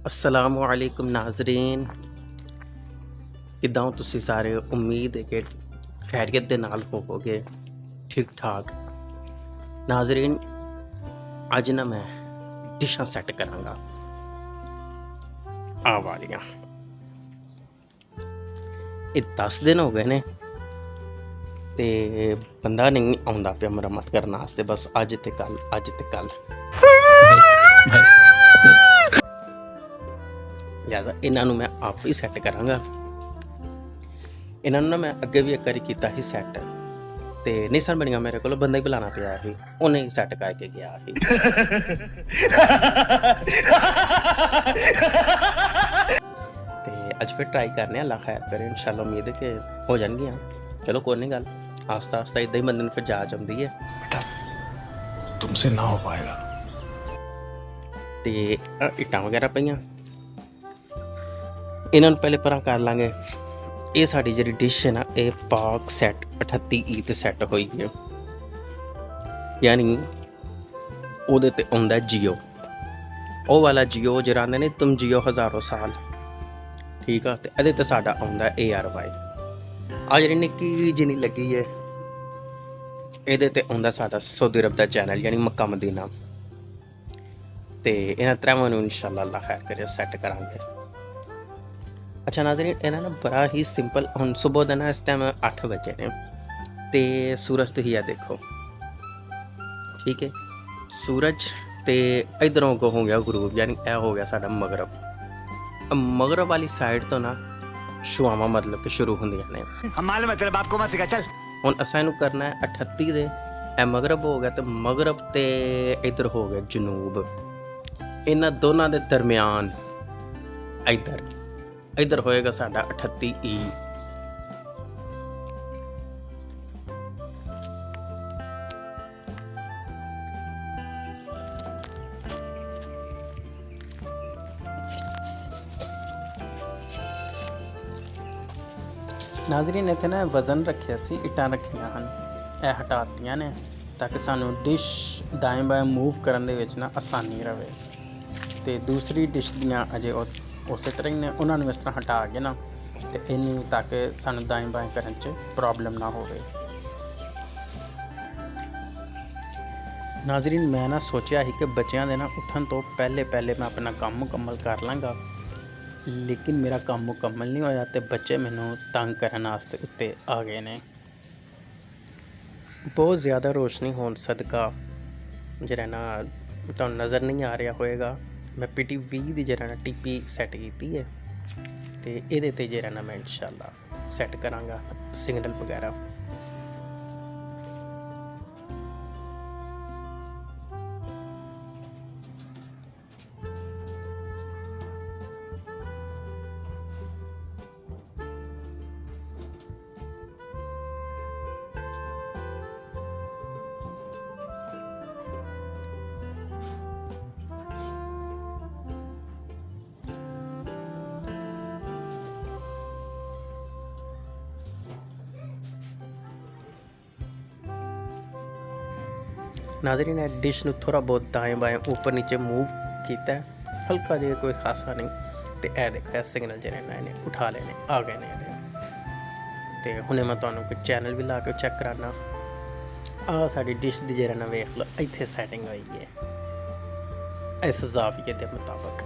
अस्सलामुअलैकुम नाज़रीन, किद्दां हो तुसीं सारे। उम्मीद है कि खैरियत दे नाल होवोगे, ठीक ठाक। नाज़रीन, अज ना मैं डिशां सैट करांगा आ वालियां। ये 10 दिन हो गए ने ते बंदा नहीं आउंदा पिया मरम्मत करन आस्ते, बस अज ते कल लिहाजा इन्हां नूं मैं आप ही सैट करांगा। इन्हां नूं ना मैं अगे भी एक बारी कीता ही सैट ते नहीं सन बनिया, मेरे को बंदा ही बुलाना पिया ही, उन्हें ही सैट करके गया ही। ते अज फिर ट्राई करने, अल्लाह खैर करे, इंशाल्लाह उम्मीद है कि हो जाएंगियां। चलो कोई नहीं गल, आस्ता आस्ता इदां ही बंदे नूं फिर जाच आउंदी है। बेटा तुमसे ना हो पाएगा। ते इट्टां वगैरह पईयां, इन्हां नूं पहले परां कर लांगे। ये साड़ी जिहड़ी डिश है ना, ये पाक सैट 38 ईद सैट होई है, यानी ओहदे ते आउंदा जियो, ओह वाला जियो जेह्ड़ा आंदा नहीं, तुम जियो हज़ारों साल, ठीक है। ते इहदे ते साडा आउंदा ARY। आ जिहड़ी निक्की जिन्नी लगी है, इहदे ते आउंदा साडा सऊदी अरब दा चैनल, यानी मक्का मदीना। ते इन्हां त्रैवां नूं इंशाअल्लाह अल्लाह खैर करे सैट करांगे। अच्छा नाज़रीन, इन्हां ना बड़ा ही सिंपल, हुण सुबह दे ना इस टाइम 8 बजे ने ते सूरज तुसीं आ देखो, ठीक है। सूरज ते इधरों को हो गया गुरूब, यानी यह हो गया साडा मगरब। मगरब वाली साइड तो ना शुआवां मतलब कि शुरू होंदियां ने। हम मालूम है तेरे बाप को मत सिखा, चल। हुण असां इहनूं करना है 38 दे, ए मगरब हो गया ते मगरब ते इधर हो गया जनूब, इन्हां दोनां दे दरम्यान इधर होएगा साडा 38 ई। नाज़रीन, इत्थे ना वजन रखिया सी, इट्टां रखियां हन, ए हटातियां ने ताकि सानू डिश दाएं बाएं मूव करन दे विच ना आसानी रवे। ते दूसरी डिश दियां अजे उस तरह ही ने, उन्हां नूं इस तरह हटा के ना ते इन्हूं ताकि सानू दाएं बाएं करन च प्रॉब्लम ना होवे। नाज़रीन, मैं ना सोचा ही कि बच्चों के ना उठन तो पहले मैं अपना काम मुकम्मल कर लाँगा, लेकिन मेरा काम मुकम्मल नहीं होया ते बच्चे मैनू तंग करन वास्ते उत्ते आ गए ने। बहुत ज़्यादा रोशनी होने सदका जरा ना तुहानू नज़र नहीं आ रहा होएगा, मैं PT20 दी जरा ना TP सैट की है, तो ये जरा ना मैं इंशाल्लाह सैट करांगा सिग्नल वगैरह। नाज़रीन, डिश नूं थोड़ा बहुत दाएं बाएं ऊपर नीचे मूव किया, हल्का जिहा, कोई खासा नहीं। तो यह देखो सिग्नल जिहड़े ने इन्हें उठा लेने आ गए ने इहदे। ते हुणे मैं तुहानूं कोई चैनल भी ला के चैक कराना। आ साडी डिश दी जरा ना वेख लो, इत्थे सैटिंग होई है इस ज़ाविये के मुताबिक।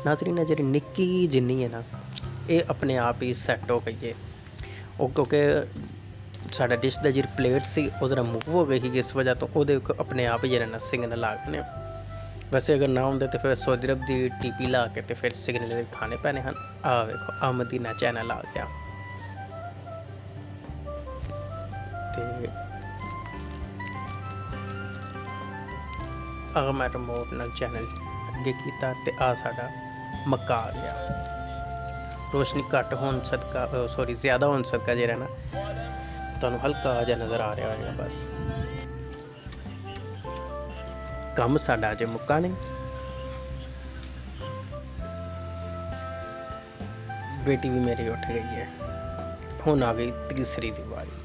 नाज़रीन, जी निक्की जिन्नी है ना, ये अपने आप ही सैट हो गई है, वो क्योंकि साडा डिश दा जी प्लेट सी वो मूव हो गई थी, इस वजह तो वो अपने आप ही जरा ना सिग्नल आ गए। वैसे अगर ना होंदे तो फिर सऊदी अरब की TP ला के तो फिर सिग्नल खाने पैने हैं। आ देखो, आ मदीना चैनल आ गया। मैं रिमोट नाल चैनल अगे किया तो आ साडा मक्का आ गया। रोशनी घट होने सदका, सॉरी ज़्यादा होने सदका जरा ना तुहानूं हल्का जिहा नज़र आ रहा होगा बस। ਕੰਮ ਸਾਡਾ ਅਜੇ ਮੁੱਕਾ ਨਹੀਂ। ਬੇਟੀ ਵੀ ਮੇਰੀ ਉੱਠ ਗਈ ਹੈ, ਹੁਣ ਆ ਗਈ ਤੀਸਰੀ ਦੀ ਵਾਰੀ।